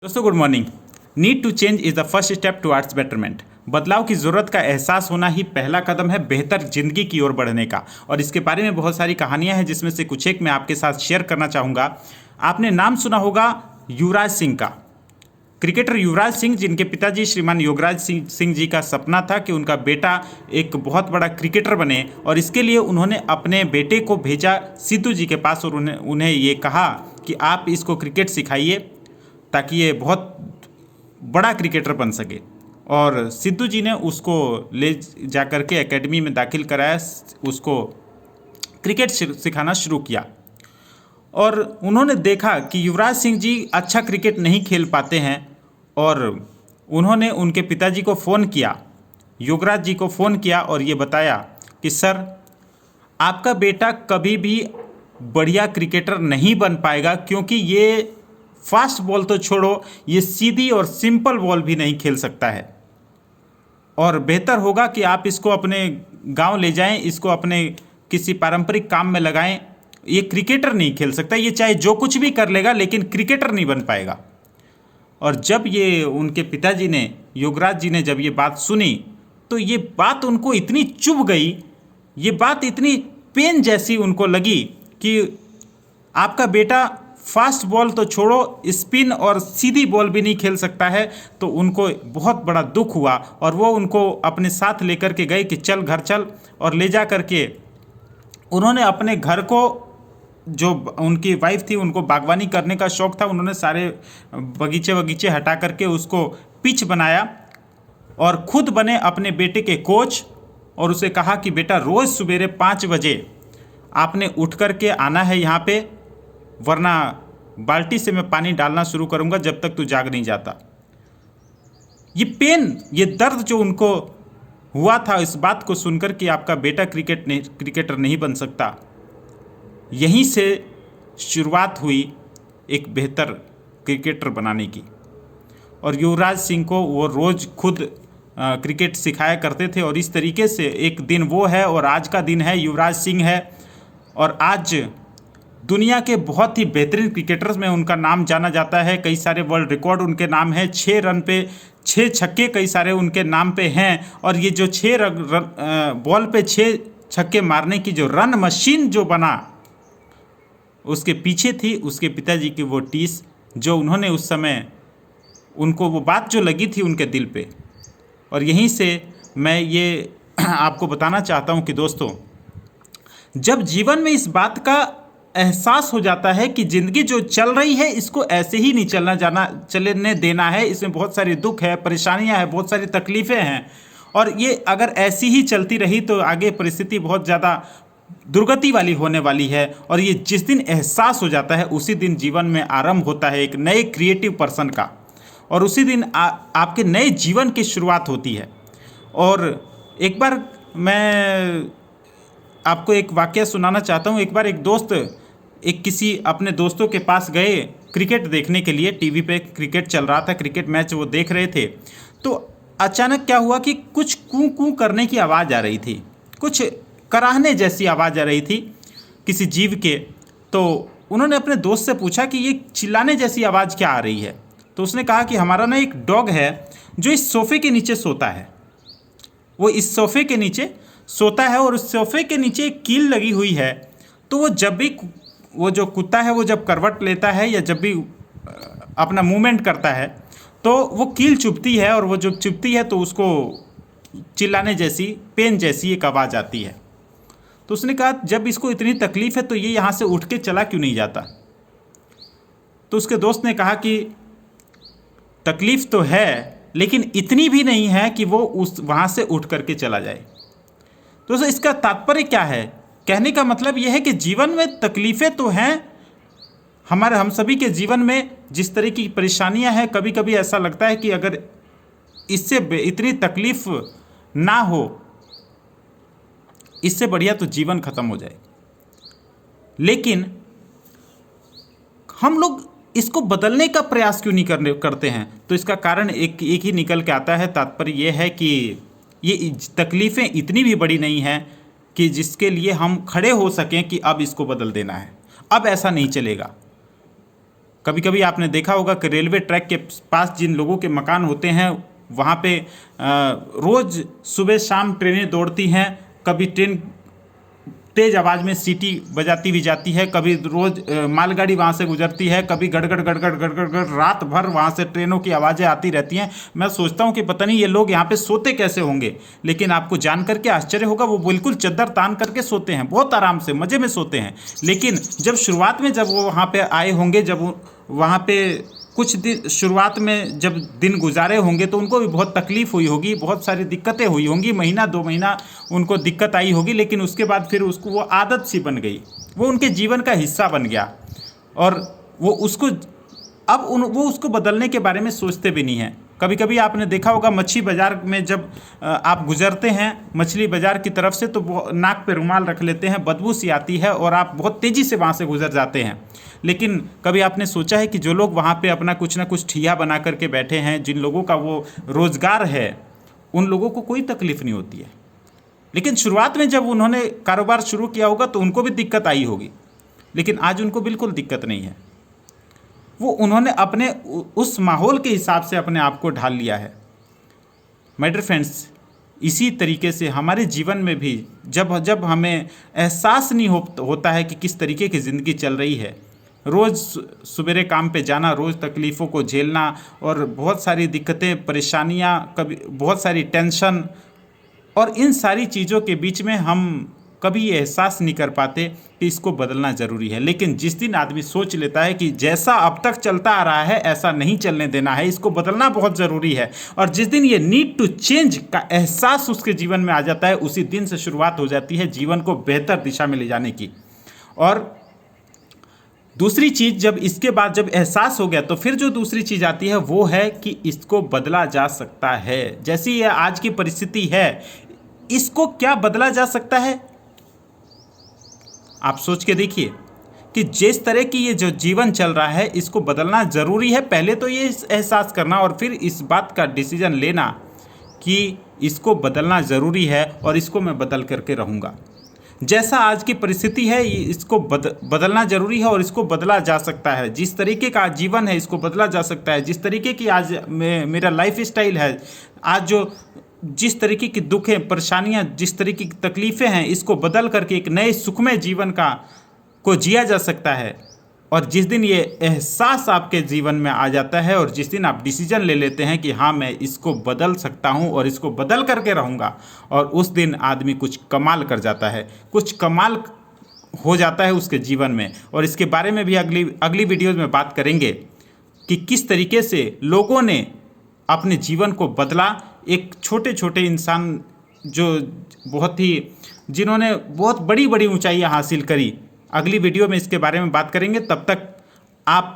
दोस्तों good morning. Need to change is the first step towards betterment. बदलाव की ज़रूरत का एहसास होना ही पहला कदम है बेहतर ज़िंदगी की ओर बढ़ने का। और इसके बारे में बहुत सारी कहानियां हैं, जिसमें से कुछ एक मैं आपके साथ शेयर करना चाहूँगा। आपने नाम सुना होगा युवराज सिंह का। क्रिकेटर युवराज सिंह, जिनके पिताजी श्रीमान योगराज सिंह जी का सपना था कि उनका बेटा एक बहुत बड़ा क्रिकेटर बने, और इसके लिए उन्होंने अपने बेटे को भेजा सिद्धू जी के पास और उन्हें ये कहा कि आप इसको क्रिकेट सिखाइए ताकि ये बहुत बड़ा क्रिकेटर बन सके। और सिद्धू जी ने उसको ले जा कर के एकेडमी में दाखिल कराया, उसको क्रिकेट सिखाना शुरू किया। और उन्होंने देखा कि युवराज सिंह जी अच्छा क्रिकेट नहीं खेल पाते हैं, और उन्होंने उनके पिताजी को फ़ोन किया, योगराज जी को फ़ोन किया और ये बताया कि सर, आपका बेटा कभी भी बढ़िया क्रिकेटर नहीं बन पाएगा, क्योंकि ये फास्ट बॉल तो छोड़ो, ये सीधी और सिंपल बॉल भी नहीं खेल सकता है। और बेहतर होगा कि आप इसको अपने गांव ले जाएं, इसको अपने किसी पारंपरिक काम में लगाएं। ये क्रिकेटर नहीं खेल सकता, ये चाहे जो कुछ भी कर लेगा, लेकिन क्रिकेटर नहीं बन पाएगा। और जब ये उनके पिताजी ने, योगराज जी ने जब ये बात सुनी, तो ये बात उनको इतनी चुभ गई, ये बात इतनी पेन जैसी उनको लगी कि आपका बेटा फास्ट बॉल तो छोड़ो, स्पिन और सीधी बॉल भी नहीं खेल सकता है। तो उनको बहुत बड़ा दुख हुआ, और वो उनको अपने साथ लेकर के गए कि चल घर चल। और ले जा कर के उन्होंने अपने घर को, जो उनकी वाइफ थी, उनको बागवानी करने का शौक़ था, उन्होंने सारे बगीचे हटा करके उसको पिच बनाया और खुद बने अपने बेटे के कोच। और उसे कहा कि बेटा, रोज़ सवेरे 5 बजे आपने उठ करके आना है यहाँ पे, वरना बाल्टी से मैं पानी डालना शुरू करूँगा जब तक तू जाग नहीं जाता। ये पेन, ये दर्द जो उनको हुआ था इस बात को सुनकर कि आपका बेटा क्रिकेटर नहीं बन सकता, यहीं से शुरुआत हुई एक बेहतर क्रिकेटर बनाने की। और युवराज सिंह को वो रोज़ खुद क्रिकेट सिखाया करते थे। और इस तरीके से एक दिन वो है, और आज का दिन है, युवराज सिंह है। और आज दुनिया के बहुत ही बेहतरीन क्रिकेटर्स में उनका नाम जाना जाता है। कई सारे वर्ल्ड रिकॉर्ड उनके नाम है। 6 रन पे 6 छक्के कई सारे उनके नाम पे हैं। और ये जो 6 बॉल पे 6 छक्के मारने की जो रन मशीन जो बना, उसके पीछे थी उसके पिताजी की वो टीस, जो उन्होंने उस समय, उनको वो बात जो लगी थी उनके दिल पे। और यहीं से मैं ये आपको बताना चाहता हूँ कि दोस्तों, जब जीवन में इस बात का एहसास हो जाता है कि ज़िंदगी जो चल रही है, इसको ऐसे ही नहीं चलने देना है, इसमें बहुत सारी दुख है, परेशानियां हैं, बहुत सारी तकलीफ़ें हैं, और ये अगर ऐसी ही चलती रही तो आगे परिस्थिति बहुत ज़्यादा दुर्गति वाली होने वाली है। और ये जिस दिन एहसास हो जाता है, उसी दिन जीवन में आरंभ होता है एक नए क्रिएटिव पर्सन का, और उसी दिन आपके नए जीवन की शुरुआत होती है। और एक बार मैं आपको एक वाकया सुनाना चाहता हूँ। एक बार एक दोस्त किसी अपने दोस्तों के पास गए क्रिकेट देखने के लिए। टीवी पे क्रिकेट चल रहा था, क्रिकेट मैच वो देख रहे थे। तो अचानक क्या हुआ कि कुछ कूं कूं करने की आवाज़ आ रही थी, कुछ कराहने जैसी आवाज़ आ रही थी किसी जीव के। तो उन्होंने अपने दोस्त से पूछा कि ये चिल्लाने जैसी आवाज़ क्या आ रही है। तो उसने कहा कि हमारा ना एक डॉग है जो इस सोफ़े के नीचे सोता है। वो इस सोफ़े के नीचे सोता है, और उस सोफ़े के नीचे एक कील लगी हुई है। तो वो जब भी, वो जो कुत्ता है, वो जब करवट लेता है या जब भी अपना मूवमेंट करता है, तो वो कील चुभती है, और वो जब चुभती है तो उसको चिल्लाने जैसी, पेन जैसी एक आवाज़ आती है। तो उसने कहा, जब इसको इतनी तकलीफ़ है तो ये यहाँ से उठ के चला क्यों नहीं जाता। तो उसके दोस्त ने कहा कि तकलीफ़ तो है, लेकिन इतनी भी नहीं है कि वो वहाँ से उठ करके चला जाए। तो इसका तात्पर्य क्या है? कहने का मतलब यह है कि जीवन में तकलीफ़ें तो हैं, हम सभी के जीवन में जिस तरह की परेशानियां हैं, कभी कभी ऐसा लगता है कि अगर इससे इतनी तकलीफ़ ना हो, इससे बढ़िया तो जीवन ख़त्म हो जाए। लेकिन हम लोग इसको बदलने का प्रयास क्यों नहीं करते हैं? तो इसका कारण एक ही निकल के आता है। तात्पर्य यह है कि ये तकलीफ़ें इतनी भी बड़ी नहीं हैं कि जिसके लिए हम खड़े हो सकें कि अब इसको बदल देना है, अब ऐसा नहीं चलेगा। कभी कभी आपने देखा होगा कि रेलवे ट्रैक के पास जिन लोगों के मकान होते हैं वहाँ पे रोज़ सुबह शाम ट्रेनें दौड़ती हैं। कभी ट्रेन तेज आवाज़ में सीटी बजाती भी जाती है, कभी रोज़ मालगाड़ी वहाँ से गुजरती है, कभी गड़गड़ गड़गड़ गड़गड़ गड़ रात भर वहाँ से ट्रेनों की आवाज़ें आती रहती हैं। मैं सोचता हूँ कि पता नहीं ये लोग यहाँ पे सोते कैसे होंगे। लेकिन आपको जान करके आश्चर्य होगा, वो बिल्कुल चद्दर तान करके सोते हैं, बहुत आराम से मज़े में सोते हैं। लेकिन जब शुरुआत में जब वो वहाँ पर आए होंगे, जब वहाँ पर कुछ दिन शुरुआत में जब दिन गुजारे होंगे तो उनको भी बहुत तकलीफ़ हुई होगी, बहुत सारी दिक्कतें हुई होंगी, महीना 2 महीना उनको दिक्कत आई होगी। लेकिन उसके बाद फिर उसको वो आदत सी बन गई, वो उनके जीवन का हिस्सा बन गया। और वो उसको अब वो उसको बदलने के बारे में सोचते भी नहीं हैं। कभी कभी आपने देखा होगा मच्छी बाज़ार में जब आप गुजरते हैं मछली बाज़ार की तरफ से, तो नाक पे रुमाल रख लेते हैं, बदबू सी आती है और आप बहुत तेज़ी से वहाँ से गुजर जाते हैं। लेकिन कभी आपने सोचा है कि जो लोग वहाँ पे अपना कुछ ना कुछ ठिया बना करके बैठे हैं, जिन लोगों का वो रोज़गार है, उन लोगों को कोई तकलीफ़ नहीं होती है। लेकिन शुरुआत में जब उन्होंने कारोबार शुरू किया होगा तो उनको भी दिक्कत आई होगी, लेकिन आज उनको बिल्कुल दिक्कत नहीं है। वो उन्होंने अपने उस माहौल के हिसाब से अपने आप को ढाल लिया है। माय डियर फ्रेंड्स, इसी तरीके से हमारे जीवन में भी जब हमें एहसास नहीं होता है कि किस तरीके की ज़िंदगी चल रही है, रोज़ सवेरे काम पे जाना, रोज़ तकलीफ़ों को झेलना और बहुत सारी दिक्कतें परेशानियाँ, कभी बहुत सारी टेंशन, और इन सारी चीज़ों के बीच में हम कभी ये एहसास नहीं कर पाते कि इसको बदलना ज़रूरी है। लेकिन जिस दिन आदमी सोच लेता है कि जैसा अब तक चलता आ रहा है ऐसा नहीं चलने देना है, इसको बदलना बहुत ज़रूरी है, और जिस दिन ये नीड टू चेंज का एहसास उसके जीवन में आ जाता है, उसी दिन से शुरुआत हो जाती है जीवन को बेहतर दिशा में ले जाने की। और दूसरी चीज़, जब इसके बाद जब एहसास हो गया तो फिर जो दूसरी चीज़ आती है वो है कि इसको बदला जा सकता है। जैसी ये आज की परिस्थिति है, इसको क्या बदला जा सकता है? आप सोच के देखिए कि जिस तरह की ये जो जीवन चल रहा है इसको बदलना ज़रूरी है। पहले तो ये एहसास करना और फिर इस बात का डिसीजन लेना कि इसको बदलना ज़रूरी है और इसको मैं बदल करके रहूँगा। जैसा आज की परिस्थिति है इसको बदलना ज़रूरी है और इसको बदला जा सकता है। जिस तरीके का जीवन है इसको बदला जा सकता है। जिस तरीके की आज मेरा लाइफ स्टाइल है, आज जिस तरीके की दुख है, परेशानियां, जिस तरीके की तकलीफ़ें हैं, इसको बदल करके एक नए सुखमय जीवन को जिया जा सकता है। और जिस दिन ये एहसास आपके जीवन में आ जाता है और जिस दिन आप डिसीजन ले लेते हैं कि हाँ मैं इसको बदल सकता हूँ और इसको बदल करके रहूँगा, और उस दिन आदमी कुछ कमाल कर जाता है, कुछ कमाल हो जाता है उसके जीवन में। और इसके बारे में भी अगली वीडियोज़ में बात करेंगे कि किस तरीके से लोगों ने अपने जीवन को बदला। एक छोटे छोटे इंसान जिन्होंने बहुत बड़ी बड़ी ऊंचाइयां हासिल करी। अगली वीडियो में इसके बारे में बात करेंगे। तब तक आप